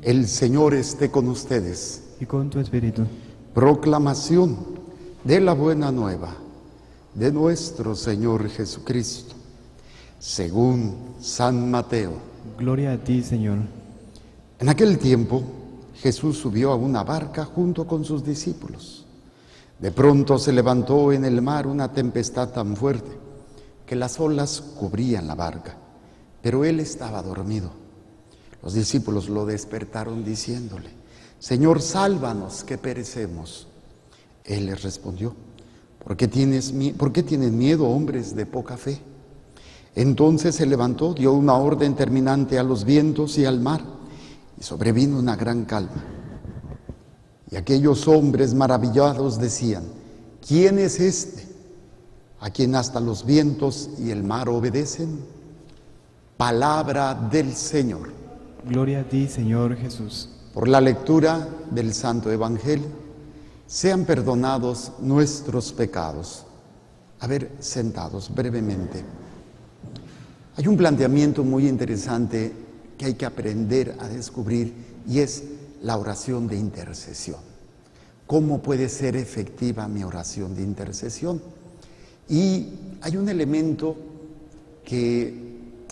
El Señor esté con ustedes. y con tu espíritu. Proclamación de la buena nueva de nuestro Señor Jesucristo, según San Mateo. Gloria a ti, Señor. En aquel tiempo, Jesús subió a una barca junto con sus discípulos. De pronto se levantó en el mar una tempestad tan fuerte que las olas cubrían la barca, pero él estaba dormido. Los discípulos lo despertaron diciéndole: Señor, sálvanos, que perecemos. Él les respondió: ¿Por qué tienen miedo, hombres de poca fe? Entonces se levantó, dio una orden terminante a los vientos y al mar, y sobrevino una gran calma. Y aquellos hombres maravillados decían: ¿Quién es este, a quien hasta los vientos y el mar obedecen? Palabra del Señor. Gloria a ti, Señor Jesús. Por la lectura del Santo Evangelio, sean perdonados nuestros pecados. A ver, sentados brevemente. Hay un planteamiento muy interesante que hay que aprender a descubrir, y es la oración de intercesión. ¿Cómo puede ser efectiva mi oración de intercesión? Y hay un elemento que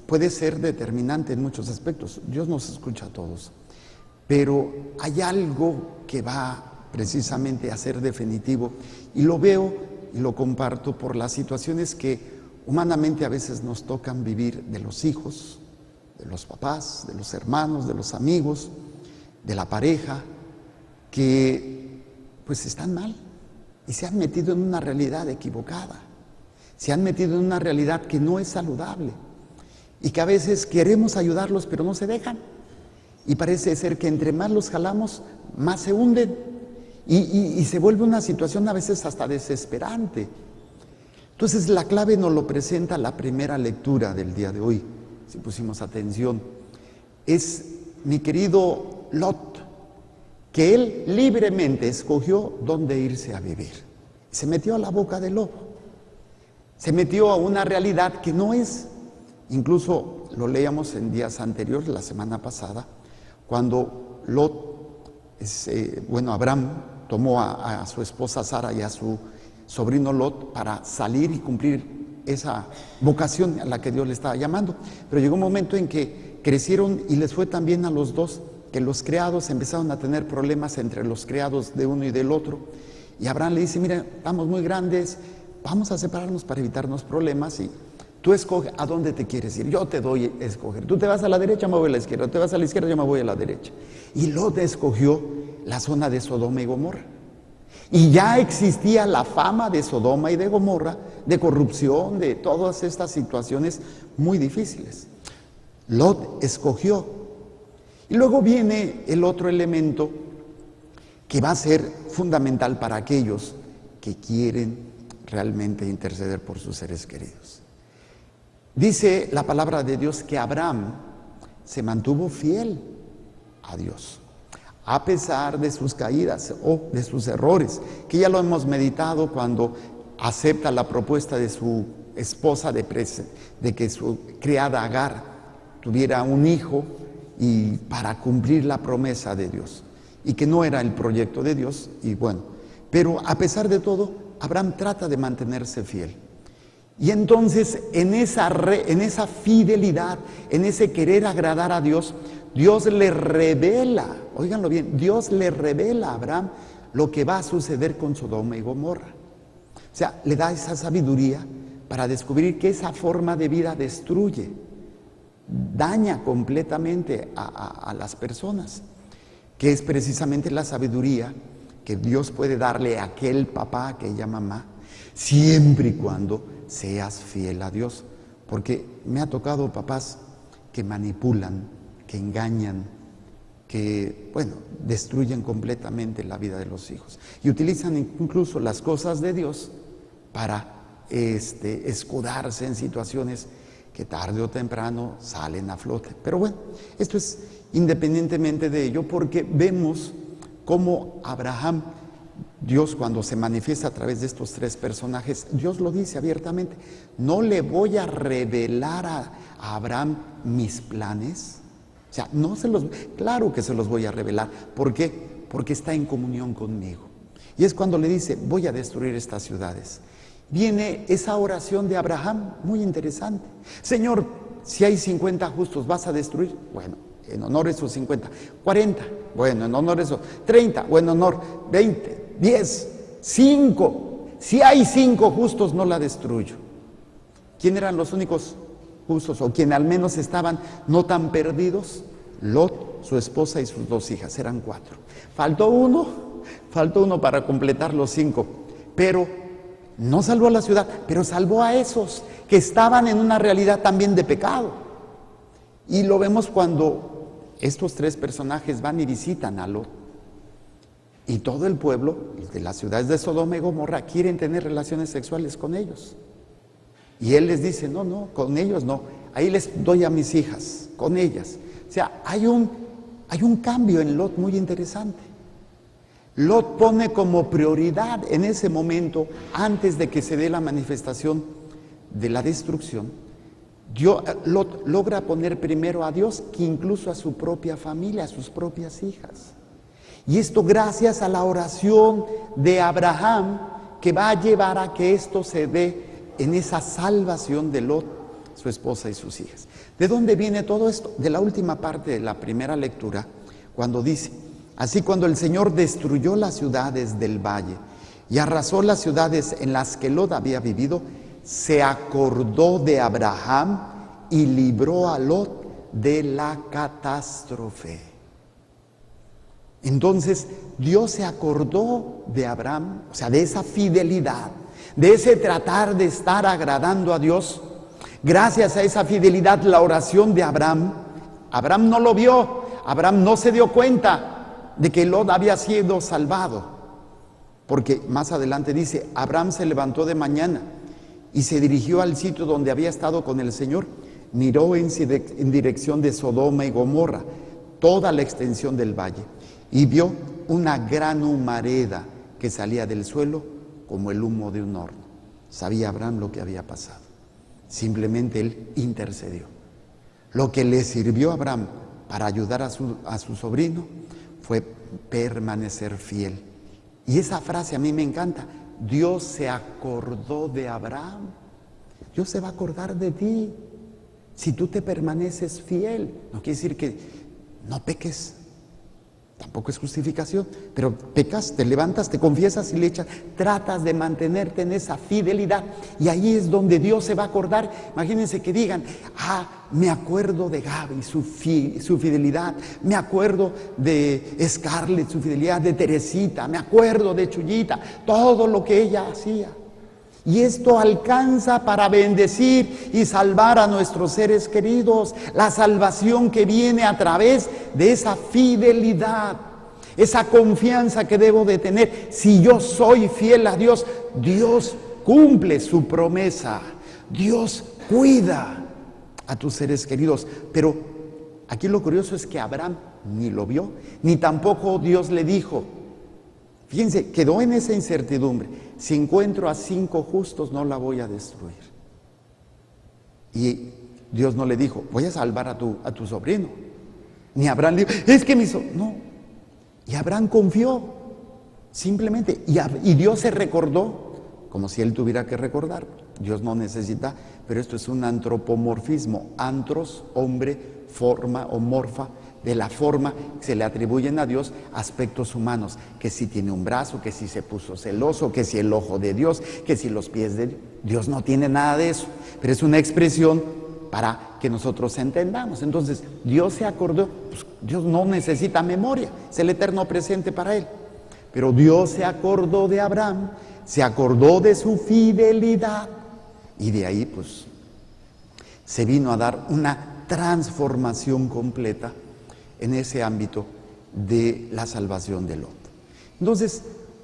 puede ser determinante en muchos aspectos. Dios nos escucha a todos, pero hay algo que va precisamente a ser definitivo, y lo veo y lo comparto por las situaciones que humanamente a veces nos tocan vivir, de los hijos, de los papás, de los hermanos, de los amigos, de la pareja, que pues están mal y se han metido en una realidad equivocada, se han metido en una realidad que no es saludable, y que a veces queremos ayudarlos pero no se dejan, y parece ser que entre más los jalamos, más se hunden, y se vuelve una situación a veces hasta desesperante. Entonces la clave nos lo presenta la primera lectura del día de hoy, si pusimos atención. Es mi querido Lot, que él libremente escogió dónde irse a vivir. Se metió a la boca del lobo, se metió a una realidad que no es. Incluso lo leíamos en días anteriores, la semana pasada, cuando Abraham tomó a su esposa Sara y a su sobrino Lot para salir y cumplir esa vocación a la que Dios le estaba llamando. Pero llegó un momento en que crecieron y les fue tan bien a los dos que los criados empezaron a tener problemas entre los criados de uno y del otro. Y Abraham le dice: mira, estamos muy grandes, vamos a separarnos para evitarnos problemas, y tú escoge a dónde te quieres ir, yo te doy a escoger. Tú te vas a la derecha, me voy a la izquierda. Tú te vas a la izquierda, yo me voy a la derecha. Y Lot escogió la zona de Sodoma y Gomorra. Y ya existía la fama de Sodoma y de Gomorra, de corrupción, de todas estas situaciones muy difíciles. Lot escogió. Y luego viene el otro elemento que va a ser fundamental para aquellos que quieren realmente interceder por sus seres queridos. Dice la palabra de Dios que Abraham se mantuvo fiel a Dios, a pesar de sus caídas o de sus errores, que ya lo hemos meditado cuando acepta la propuesta de su esposa de que su criada Agar tuviera un hijo, y para cumplir la promesa de Dios, y que no era el proyecto de Dios. Y bueno, pero a pesar de todo, Abraham trata de mantenerse fiel. Y entonces en esa fidelidad, en ese querer agradar a Dios, Dios le revela, óiganlo bien, Dios le revela a Abraham lo que va a suceder con Sodoma y Gomorra. O sea, le da esa sabiduría para descubrir que esa forma de vida destruye, daña completamente a las personas, que es precisamente la sabiduría que Dios puede darle a aquel papá, a aquella mamá, siempre y cuando seas fiel a Dios. Porque me ha tocado papás que manipulan, que engañan, que, destruyen completamente la vida de los hijos, y utilizan incluso las cosas de Dios para escudarse en situaciones que tarde o temprano salen a flote. Pero bueno, esto es independientemente de ello, porque vemos cómo Abraham, Dios cuando se manifiesta a través de estos tres personajes, Dios lo dice abiertamente: no le voy a revelar a Abraham mis planes O sea, claro que se los voy a revelar. ¿Por qué? Porque está en comunión conmigo. Y es cuando le dice, voy a destruir estas ciudades. Viene esa oración de Abraham, muy interesante. Señor, si hay 50 justos, ¿vas a destruir? Bueno, en honor a esos 50. 40, bueno, en honor a esos 30, bueno, en honor 20, 10, 5. Si hay 5 justos, no la destruyo. ¿Quién eran los únicos justos, o quien al menos estaban no tan perdidos? Lot, su esposa y sus 2 hijas, eran 4. Faltó uno para completar los 5, pero no salvó a la ciudad, pero salvó a esos que estaban en una realidad también de pecado. Y lo vemos cuando estos 3 personajes van y visitan a Lot. Y todo el pueblo de las ciudades de Sodoma y Gomorra quieren tener relaciones sexuales con ellos. Y él les dice, no, con ellos no, ahí les doy a mis hijas, con ellas. O sea, hay un cambio en Lot muy interesante. Lot pone como prioridad en ese momento, antes de que se dé la manifestación de la destrucción, Lot logra poner primero a Dios que incluso a su propia familia, a sus propias hijas. Y esto gracias a la oración de Abraham, que va a llevar a que esto se dé en esa salvación de Lot, su esposa y sus hijas. ¿De dónde viene todo esto? De la última parte de la primera lectura, cuando dice, así cuando el Señor destruyó las ciudades del valle y arrasó las ciudades en las que Lot había vivido, se acordó de Abraham y libró a Lot de la catástrofe. Entonces Dios se acordó de Abraham, o sea, de esa fidelidad, de ese tratar de estar agradando a Dios. Gracias a esa fidelidad, la oración de Abraham no lo vio, Abraham no se dio cuenta de que Lot había sido salvado, porque más adelante dice, Abraham se levantó de mañana y se dirigió al sitio donde había estado con el Señor, miró en dirección de Sodoma y Gomorra, toda la extensión del valle, y vio una gran humareda que salía del suelo como el humo de un horno. Sabía Abraham lo que había pasado. Simplemente él intercedió. Lo que le sirvió a Abraham para ayudar a su sobrino fue permanecer fiel. Y esa frase a mí me encanta. Dios se acordó de Abraham. Dios se va a acordar de ti si tú te permaneces fiel. No quiere decir que no peques. Tampoco es justificación, pero pecas, te levantas, te confiesas y le echas, tratas de mantenerte en esa fidelidad, y ahí es donde Dios se va a acordar. Imagínense que digan, me acuerdo de Gaby, su fidelidad, me acuerdo de Scarlett, su fidelidad, de Teresita, me acuerdo de Chuyita, todo lo que ella hacía. Y esto alcanza para bendecir y salvar a nuestros seres queridos. La salvación que viene a través de esa fidelidad, esa confianza que debo de tener. Si yo soy fiel a Dios, Dios cumple su promesa. Dios cuida a tus seres queridos. Pero aquí lo curioso es que Abraham ni lo vio, ni tampoco Dios le dijo. Fíjense, quedó en esa incertidumbre. Si encuentro a 5 justos, no la voy a destruir. Y Dios no le dijo, voy a salvar a tu sobrino. Ni Abraham le dijo, es que no. Y Abraham confió, simplemente. Y Dios se recordó, como si él tuviera que recordar. Dios no necesita, pero esto es un antropomorfismo. Antros, hombre, forma o morfa, de la forma que se le atribuyen a Dios aspectos humanos, que si tiene un brazo, que si se puso celoso, que si el ojo de Dios, que si los pies de Dios. Dios no tiene nada de eso, pero es una expresión para que nosotros entendamos. Entonces, Dios se acordó, pues Dios no necesita memoria, es el eterno presente para él. Pero Dios se acordó de Abraham, se acordó de su fidelidad, y de ahí pues se vino a dar una transformación completa en ese ámbito de la salvación de Lot. Entonces,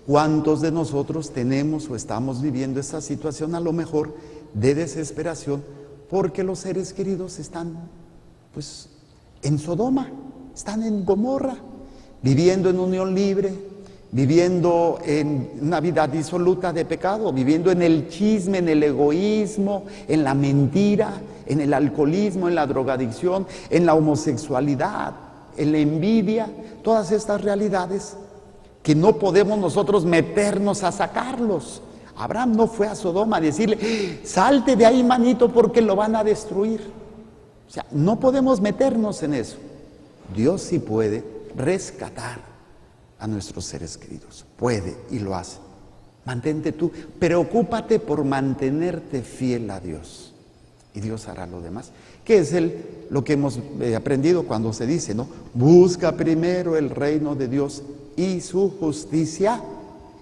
¿cuántos de nosotros tenemos o estamos viviendo esta situación a lo mejor de desesperación porque los seres queridos están pues en Sodoma, están en Gomorra, viviendo en unión libre, viviendo en una vida disoluta de pecado, viviendo en el chisme, en el egoísmo, en la mentira, en el alcoholismo, en la drogadicción, en la homosexualidad, en la envidia, todas estas realidades que no podemos nosotros meternos a sacarlos. Abraham no fue a Sodoma a decirle, salte de ahí, manito, porque lo van a destruir. O sea, no podemos meternos en eso. Dios sí puede rescatar a nuestros seres queridos, puede y lo hace. Mantente tú, preocúpate por mantenerte fiel a Dios y Dios hará lo demás, que es lo que hemos aprendido cuando se dice, ¿no? Busca primero el reino de Dios y su justicia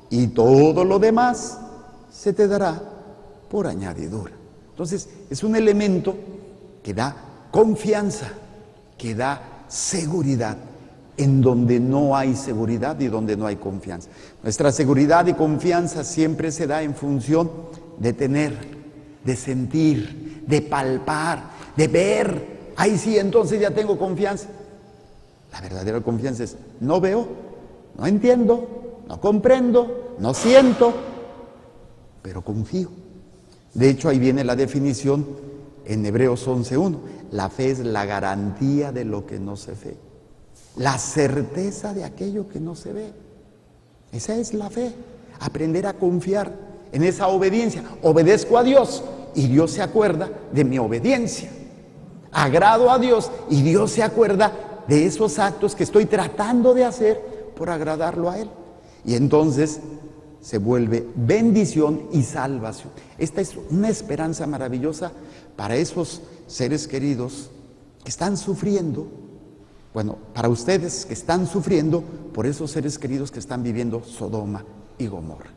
y todo lo demás se te dará por añadidura. Entonces es un elemento que da confianza, que da seguridad en donde no hay seguridad y donde no hay confianza. Nuestra seguridad y confianza siempre se da en función de tener, de sentir, de palpar, de ver. Ahí sí, entonces ya tengo confianza. La verdadera confianza es, no veo, no entiendo, no comprendo, no siento, pero confío. De hecho, ahí viene la definición en Hebreos 11:1. La fe es la garantía de lo que no se ve, la certeza de aquello que no se ve. Esa es la fe, aprender a confiar en esa obediencia. Obedezco a Dios y Dios se acuerda de mi obediencia. Agrado a Dios y Dios se acuerda de esos actos que estoy tratando de hacer por agradarlo a Él. Y entonces se vuelve bendición y salvación. Esta es una esperanza maravillosa para esos seres queridos que están sufriendo. Bueno, para ustedes que están sufriendo por esos seres queridos que están viviendo Sodoma y Gomorra.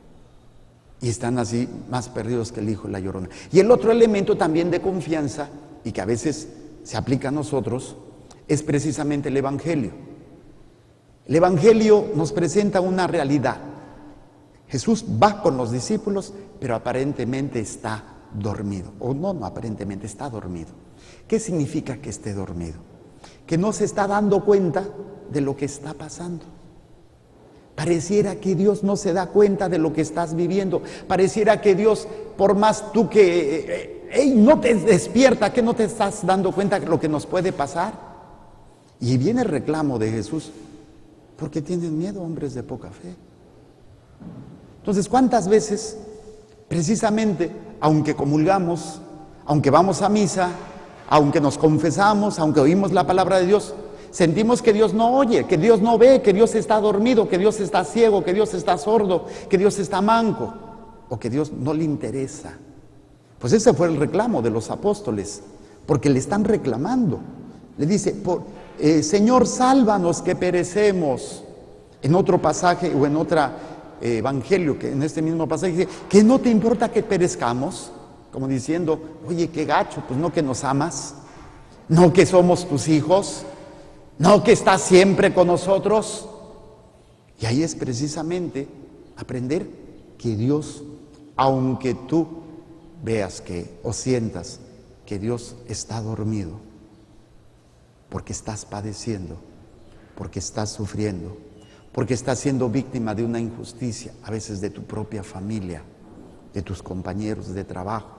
Y están así más perdidos que el hijo de la llorona. Y el otro elemento también de confianza, y que a veces se aplica a nosotros, es precisamente el Evangelio. El Evangelio nos presenta una realidad. Jesús va con los discípulos, pero aparentemente está dormido. O no aparentemente, está dormido. ¿Qué significa que esté dormido? Que no se está dando cuenta de lo que está pasando. Pareciera que Dios no se da cuenta de lo que estás viviendo. Pareciera que Dios, por más tú que no te despierta, que no te estás dando cuenta de lo que nos puede pasar. Y viene el reclamo de Jesús. ¿Por qué tienen miedo, hombres de poca fe? Entonces, ¿cuántas veces, precisamente, aunque comulgamos, aunque vamos a misa, aunque nos confesamos, aunque oímos la palabra de Dios, sentimos que Dios no oye, que Dios no ve, que Dios está dormido, que Dios está ciego, que Dios está sordo, que Dios está manco, o que Dios no le interesa? Pues ese fue el reclamo de los apóstoles, porque le están reclamando. Le dice, Señor, sálvanos que perecemos. En otro pasaje o en otro evangelio, que en este mismo pasaje dice, ¿que no te importa que perezcamos? Como diciendo, oye, qué gacho, pues no que nos amas, no que somos tus hijos, no que estás siempre con nosotros. Y ahí es precisamente aprender que Dios, aunque tú veas que o sientas que Dios está dormido, porque estás padeciendo, porque estás sufriendo, porque estás siendo víctima de una injusticia, a veces de tu propia familia, de tus compañeros de trabajo,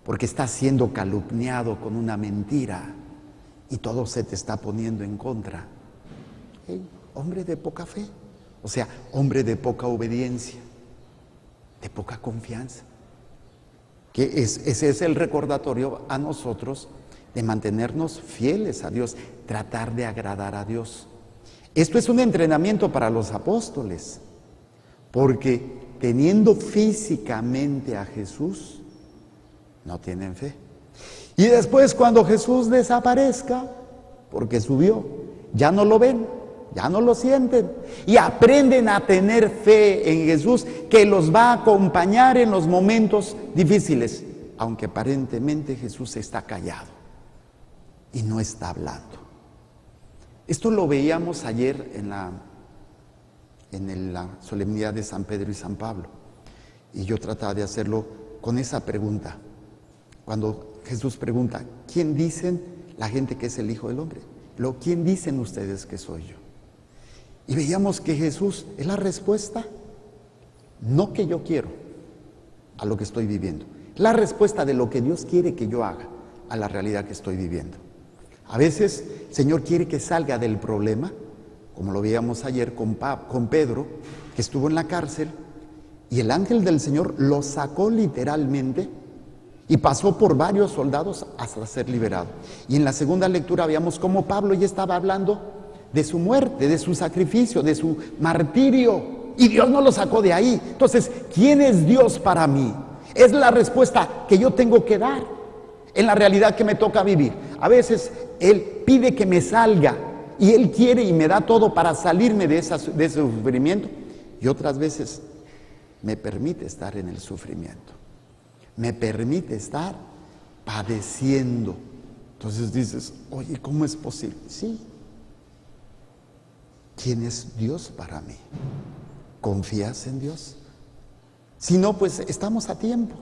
porque estás siendo calumniado con una mentira y todo se te está poniendo en contra. Hombre de poca fe, o sea, hombre de poca obediencia, de poca confianza. Ese es el recordatorio a nosotros de mantenernos fieles a Dios, tratar de agradar a Dios. Esto es un entrenamiento para los apóstoles, porque teniendo físicamente a Jesús, no tienen fe. Y después cuando Jesús desaparezca, porque subió, ya no lo ven, ya no lo sienten, y aprenden a tener fe en Jesús, que los va a acompañar en los momentos difíciles, aunque aparentemente Jesús está callado y no está hablando. Esto lo veíamos ayer en la solemnidad de San Pedro y San Pablo, y yo trataba de hacerlo con esa pregunta. Cuando Jesús pregunta, ¿quién dicen la gente que es el Hijo del Hombre? ¿Quién dicen ustedes que soy yo? Y veíamos que Jesús es la respuesta, no que yo quiero, a lo que estoy viviendo. La respuesta de lo que Dios quiere que yo haga a la realidad que estoy viviendo. A veces el Señor quiere que salga del problema, como lo veíamos ayer con Pedro, que estuvo en la cárcel, y el ángel del Señor lo sacó literalmente y pasó por varios soldados hasta ser liberado. Y en la segunda lectura veíamos cómo Pablo ya estaba hablando de su muerte, de su sacrificio, de su martirio, y Dios no lo sacó de ahí. Entonces, ¿quién es Dios para mí? Es la respuesta que yo tengo que dar en la realidad que me toca vivir. A veces Él pide que me salga y Él quiere y me da todo para salirme de ese sufrimiento, y otras veces me permite estar en el sufrimiento, me permite estar padeciendo. Entonces dices, oye, ¿cómo es posible? Sí. ¿Quién es Dios para mí? ¿Confías en Dios? Si no, pues estamos a tiempo.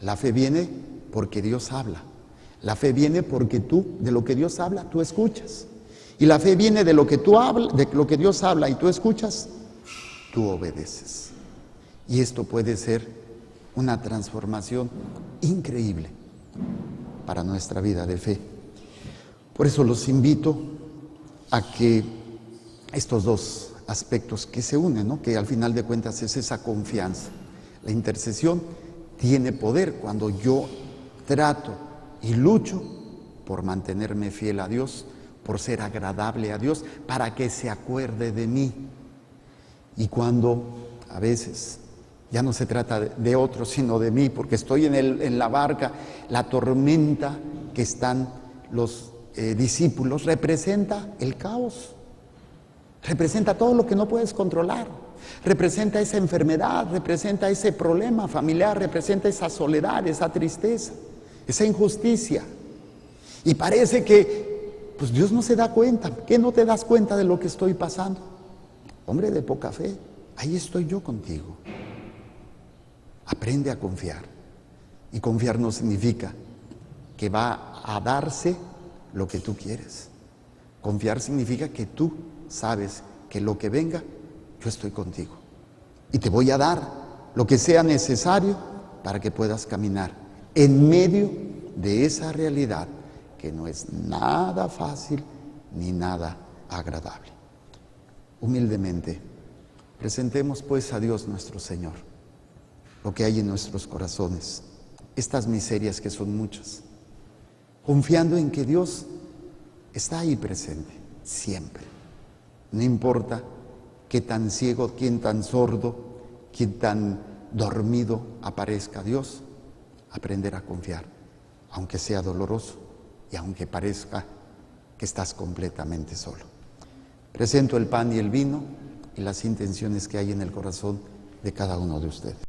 La fe viene porque Dios habla. La fe viene porque tú, de lo que Dios habla, tú escuchas. Y la fe viene de lo que tú hablas, de lo que Dios habla y tú escuchas, tú obedeces. Y esto puede ser una transformación increíble para nuestra vida de fe. Por eso los invito a que estos dos aspectos que se unen, ¿no? Que al final de cuentas es esa confianza. La intercesión tiene poder cuando yo trato y lucho por mantenerme fiel a Dios, por ser agradable a Dios, para que se acuerde de mí. Y cuando a veces ya no se trata de otros, sino de mí, porque estoy en la barca, la tormenta que están los discípulos representa el caos, representa todo lo que no puedes controlar, representa esa enfermedad, representa ese problema familiar, representa esa soledad, esa tristeza, esa injusticia. Y parece que pues Dios no se da cuenta. ¿Qué no te das cuenta de lo que estoy pasando? Hombre de poca fe, ahí estoy yo contigo. Aprende a confiar. Y confiar no significa que va a darse lo que tú quieres. Confiar significa que tú sabes que lo que venga, yo estoy contigo. Y te voy a dar lo que sea necesario para que puedas caminar en medio de esa realidad que no es nada fácil ni nada agradable. Humildemente, presentemos pues a Dios nuestro Señor lo que hay en nuestros corazones, estas miserias que son muchas, confiando en que Dios está ahí presente, siempre. No importa qué tan ciego, quién tan sordo, quién tan dormido aparezca Dios, aprender a confiar, aunque sea doloroso y aunque parezca que estás completamente solo. Presento el pan y el vino y las intenciones que hay en el corazón de cada uno de ustedes.